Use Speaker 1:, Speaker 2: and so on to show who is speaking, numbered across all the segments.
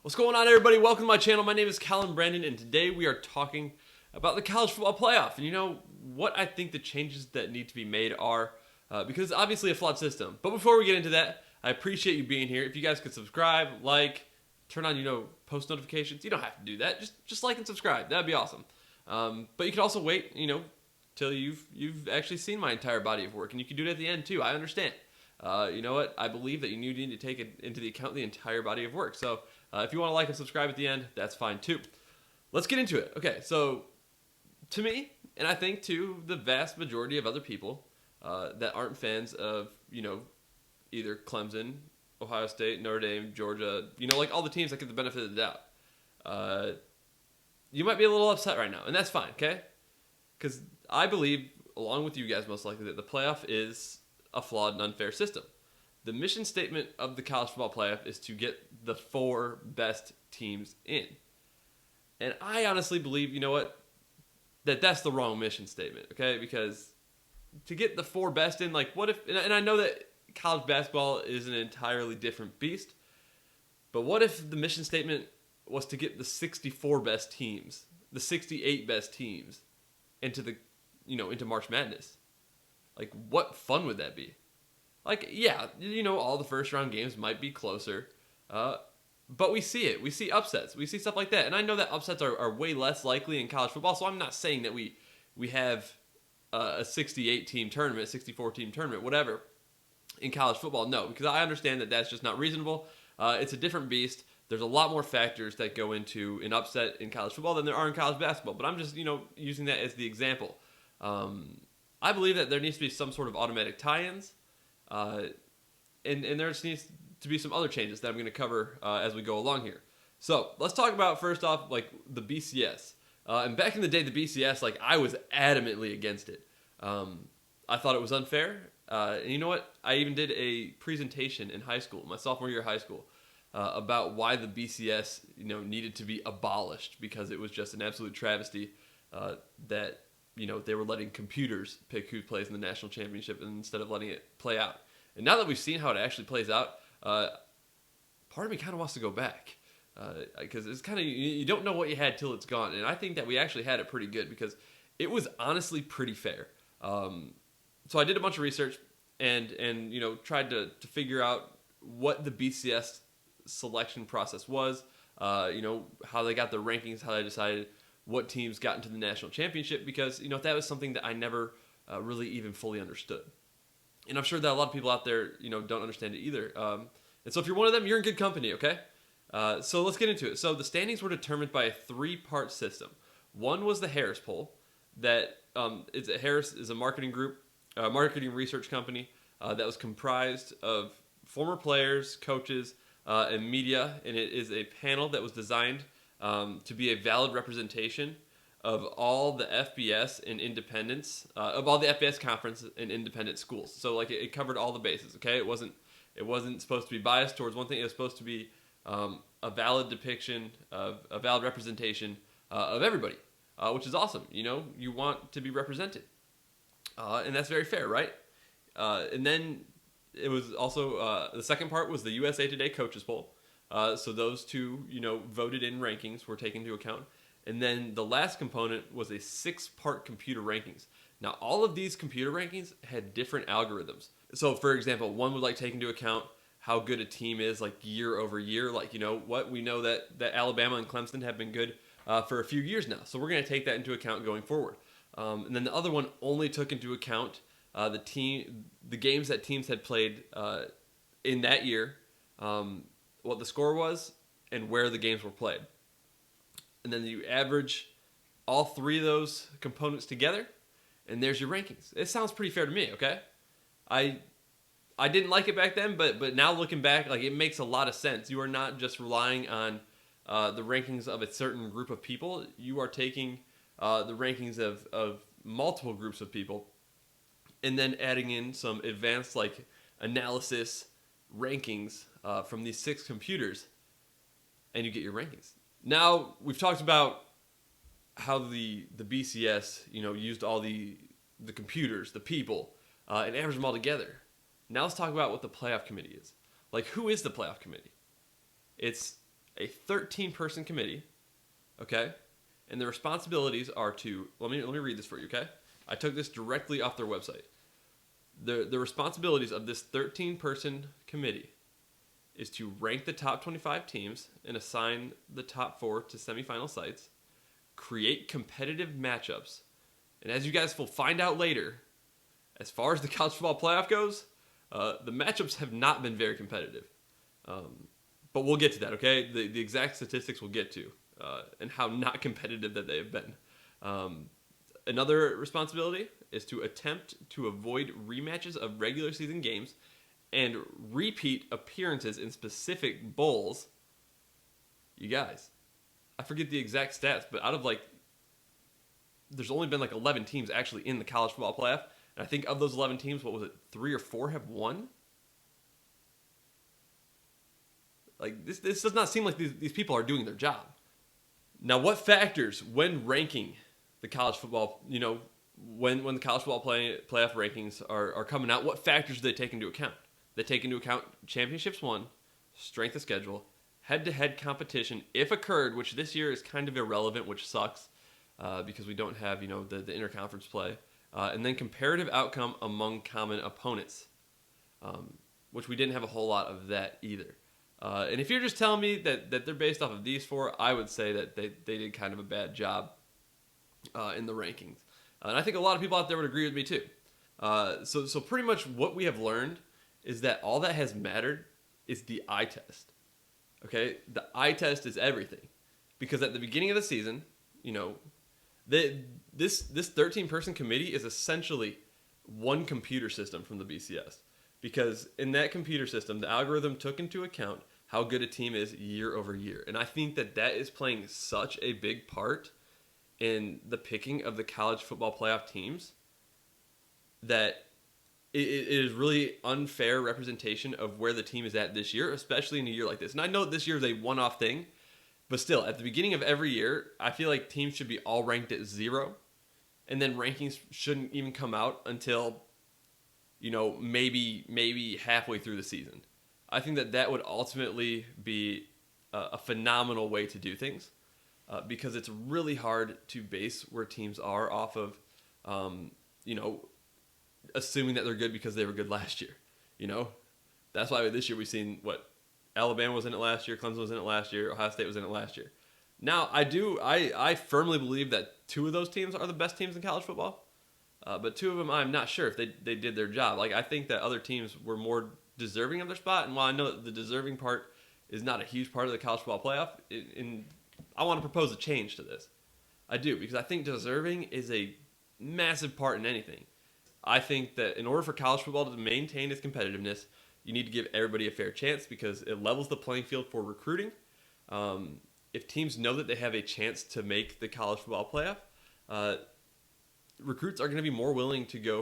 Speaker 1: What's going on, everybody? Welcome to my channel. My name is Colin Brandon, and today we are talking about the college football playoff. And you know what I think the changes that need to be made are, because it's obviously a flawed system. But before we get into that, I appreciate you being here. If you guys could subscribe, like, turn on, post notifications. You don't have to do that. Just like and subscribe. That'd be awesome. But you can also wait, till you've actually seen my entire body of work, and you can do it at the end too. I understand. You know what? I believe that you need to take into the account the entire body of work. So if you want to like and subscribe at the end, that's fine too. Let's get into it. Okay, so to me, and I think to the vast majority of other people that aren't fans of, either Clemson, Ohio State, Notre Dame, Georgia, like all the teams that get the benefit of the doubt, you might be a little upset right now, and that's fine, okay? Because I believe, along with you guys most likely, that the playoff is a flawed and unfair system. The mission statement of the college football playoff is to get the 4 best teams in. And I honestly believe, that's the wrong mission statement, okay? Because to get the 4 best in, what if, and I know that college basketball is an entirely different beast, but what if the mission statement was to get the 64 best teams, the 68 best teams into into March Madness? What fun would that be? All the first round games might be closer, but we see it. We see upsets. We see stuff like that. And I know that upsets are way less likely in college football, so I'm not saying that we have a 68-team tournament, 64-team tournament, whatever, in college football. No, because I understand that that's just not reasonable. It's a different beast. There's a lot more factors that go into an upset in college football than there are in college basketball. But I'm just, using that as the example. I believe that there needs to be some sort of automatic tie-ins, and there just needs to be some other changes that I'm going to cover as we go along here. So let's talk about, first off, the BCS. And back in the day, the BCS, I was adamantly against it. I thought it was unfair. And you know what? I even did a presentation in high school, my sophomore year of high school, about why the BCS, needed to be abolished, because it was just an absolute travesty that they were letting computers pick who plays in the national championship instead of letting it play out. And now that we've seen how it actually plays out, part of me kind of wants to go back. Because it's kind of, you don't know what you had till it's gone. And I think that we actually had it pretty good, because it was honestly pretty fair. So I did a bunch of research and tried to figure out what the BCS selection process was, how they got their rankings, how they decided what teams got into the national championship, because that was something that I never really even fully understood. And I'm sure that a lot of people out there don't understand it either. And so if you're one of them, you're in good company, okay? So let's get into it. So the standings were determined by a 3-part system. One was the Harris poll. Harris is a marketing group, marketing research company that was comprised of former players, coaches, and media, and it is a panel that was designed to be a valid representation of all the FBS and independents, of all the FBS conference and independent schools. So it covered all the bases. Okay, it wasn't supposed to be biased towards one thing. It was supposed to be a valid depiction of a valid representation of everybody, which is awesome. You want to be represented, and that's very fair, right? And then it was also the second part was the USA Today coaches poll. So those two, voted in rankings were taken into account. And then the last component was a 6-part computer rankings. Now, all of these computer rankings had different algorithms. So, for example, one would take into account how good a team is year over year. We know that Alabama and Clemson have been good for a few years now. So we're going to take that into account going forward. And then the other one only took into account the games that teams had played in that year, what the score was, and where the games were played. And then you average all 3 of those components together, and there's your rankings. It sounds pretty fair to me, okay? I didn't like it back then, but now looking back, it makes a lot of sense. You are not just relying on the rankings of a certain group of people. You are taking the rankings of multiple groups of people, and then adding in some advanced analysis rankings from these 6 computers, and you get your rankings. Now, we've talked about how the BCS, used all the computers, the people, and averaged them all together. Now let's talk about what the playoff committee is. Who is the playoff committee? It's a 13-person committee, okay? And the responsibilities are to, let me read this for you, okay? I took this directly off their website. The responsibilities of this 13-person committee is to rank the top 25 teams and assign the top 4 to semifinal sites, create competitive matchups, and as you guys will find out later, as far as the college football playoff goes, the matchups have not been very competitive. But we'll get to that, okay? The exact statistics we'll get to, and how not competitive that they have been. Another responsibility is to attempt to avoid rematches of regular season games and repeat appearances in specific bowls. You guys, I forget the exact stats, but out of there's only been 11 teams actually in the college football playoff. And I think of those 11 teams, what was it, 3 or 4 have won? This does not seem like these people are doing their job. Now, what factors when ranking the college football, when the college football playoff rankings are coming out, what factors do they take into account? They take into account championships won, strength of schedule, head-to-head competition, if occurred, which this year is kind of irrelevant, which sucks because we don't have, the interconference play, and then comparative outcome among common opponents, which we didn't have a whole lot of that either. And if you're just telling me that they're based off of these 4, I would say that they did kind of a bad job in the rankings. And I think a lot of people out there would agree with me too. So pretty much what we have learned is that all that has mattered is the eye test. Okay? The eye test is everything. Because at the beginning of the season, this 13-person committee is essentially one computer system from the BCS. Because in that computer system, the algorithm took into account how good a team is year over year. And I think that is playing such a big part in the picking of the college football playoff teams that it is really unfair representation of where the team is at this year, especially in a year like this. And I know this year is a one-off thing, but still, at the beginning of every year, I feel like teams should be all ranked at 0, and then rankings shouldn't even come out until maybe halfway through the season. I think that would ultimately be a phenomenal way to do things because it's really hard to base where teams are off of, assuming that they're good because they were good last year. That's why this year we've seen Alabama was in it last year, Clemson was in it last year, Ohio State was in it last year. Now, I firmly believe that 2 of those teams are the best teams in college football. But 2 of them, I'm not sure if they did their job. I think that other teams were more deserving of their spot. And while I know that the deserving part is not a huge part of the college football playoff, I want to propose a change to this. I do, because I think deserving is a massive part in anything. I think that in order for college football to maintain its competitiveness, you need to give everybody a fair chance because it levels the playing field for recruiting. If teams know that they have a chance to make the college football playoff, recruits are going to be more willing to go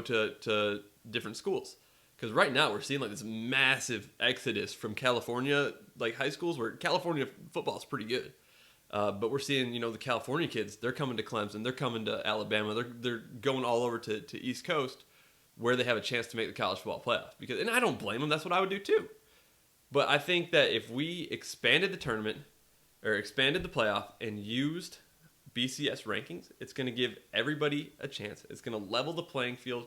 Speaker 1: to different schools. Because right now we're seeing this massive exodus from California, high schools where California football is pretty good. But we're seeing, the California kids, they're coming to Clemson, they're coming to Alabama, they're going all over to East Coast where they have a chance to make the college football playoff. And I don't blame them, that's what I would do too. But I think that if we expanded the tournament or expanded the playoff and used BCS rankings, it's going to give everybody a chance. It's going to level the playing field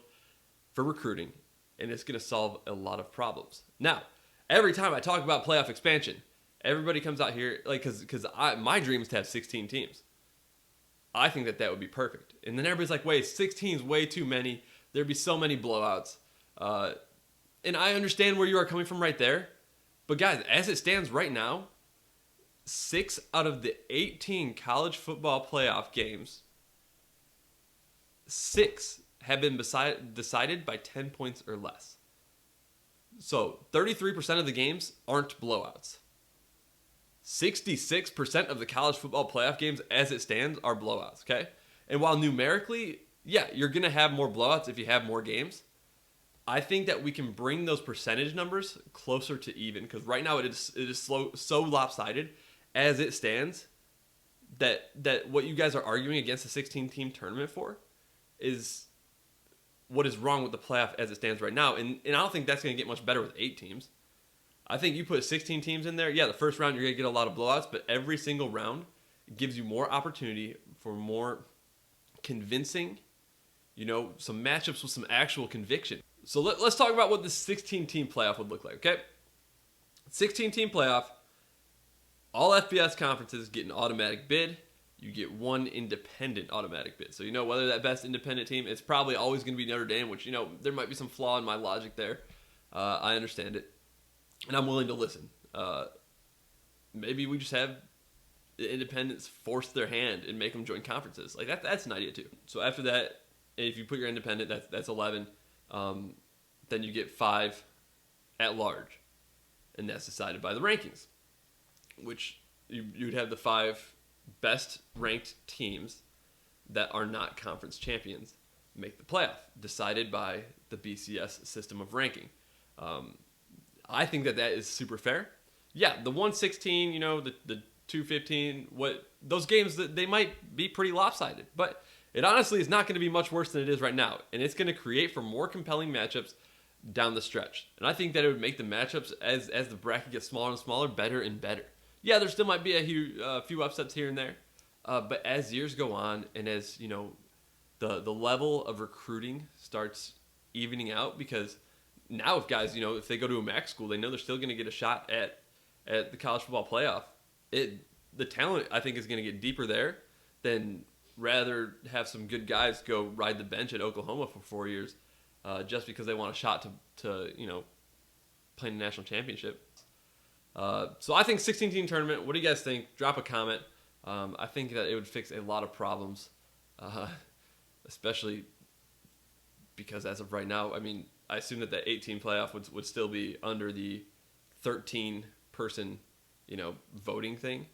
Speaker 1: for recruiting, and it's going to solve a lot of problems. Now, every time I talk about playoff expansion, everybody comes out here, because my dream is to have 16 teams. I think that would be perfect. And then everybody's like, wait, 16 is way too many. There'd be so many blowouts. And I understand where you are coming from right there. But guys, as it stands right now, 6 out of the 18 college football playoff games, 6 have been decided by 10 points or less. So 33% of the games aren't blowouts. 66% of the college football playoff games as it stands are blowouts, okay? And while numerically, yeah, you're going to have more blowouts if you have more games, I think that we can bring those percentage numbers closer to even because right now it is so lopsided as it stands that what you guys are arguing against a 16-team tournament for is what is wrong with the playoff as it stands right now. And I don't think that's going to get much better with 8 teams. I think you put 16 teams in there. Yeah, the first round you're going to get a lot of blowouts, but every single round gives you more opportunity for more convincing, some matchups with some actual conviction. So let's talk about what the 16-team playoff would look like, okay? 16-team playoff, all FBS conferences get an automatic bid. You get one independent automatic bid. So, whether that best independent team, it's probably always going to be Notre Dame, which, there might be some flaw in my logic there. I understand it. And I'm willing to listen. Maybe we just have the independents force their hand and make them join conferences. Like, that's an idea, too. So, after that, if you put your independent, that's 11. Then you get 5 at large. And that's decided by the rankings, which you'd have the 5 best ranked teams that are not conference champions make the playoff, decided by the BCS system of ranking. I think that is super fair. Yeah, the 116, the 215, those games, that they might be pretty lopsided, but it honestly is not going to be much worse than it is right now, and it's going to create for more compelling matchups down the stretch. And I think that it would make the matchups, as the bracket gets smaller and smaller, better and better. Yeah, there still might be a few upsets here and there, but as years go on and as the level of recruiting starts evening out, because now if guys if they go to a MAC school, they know they're still going to get a shot at the college football playoff. The talent, I think, is going to get deeper there than rather have some good guys go ride the bench at Oklahoma for 4 years just because they want a shot to play in the national championship. So I think 16-team tournament. What do you guys think? Drop a comment. I think that it would fix a lot of problems, especially because as of right now, I assume that 18 playoff would still be under the 13-person, voting thing,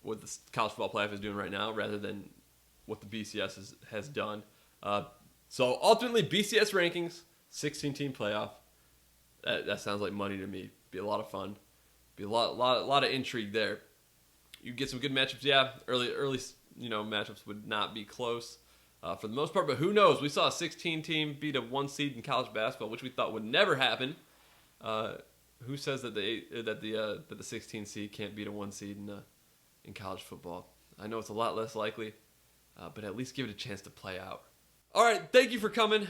Speaker 1: what the college football playoff is doing right now, rather than what the BCS has done. So ultimately, BCS rankings, 16-team playoff. That sounds like money to me. Be a lot of fun. Be a lot of intrigue there. You get some good matchups. Yeah, early matchups would not be close for the most part, but who knows? We saw a 16-team beat a 1 seed in college basketball, which we thought would never happen. Who says that the 16 seed can't beat a 1 seed in college football? I know it's a lot less likely, but at least give it a chance to play out. All right, thank you for coming.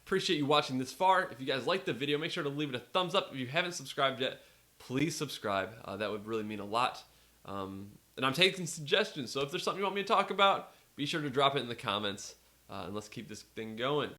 Speaker 1: Appreciate you watching this far. If you guys liked the video, make sure to leave it a thumbs up. If you haven't subscribed yet, please subscribe. That would really mean a lot. And I'm taking suggestions, so if there's something you want me to talk about, be sure to drop it in the comments, and let's keep this thing going.